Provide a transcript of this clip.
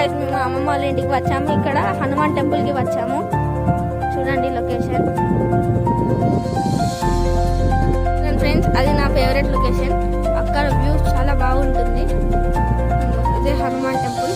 Guys మేము అమ్మమ్మ వాళ్ళ ఇంటికి వచ్చాము. ఇక్కడ హనుమాన్ టెంపుల్కి వచ్చాము. చూడండి లొకేషన్ ఫ్రెండ్స్, అది నా ఫేవరెట్ లొకేషన్. అక్కడ వ్యూ చాలా బాగుంటుంది. ఇదే హనుమాన్ టెంపుల్.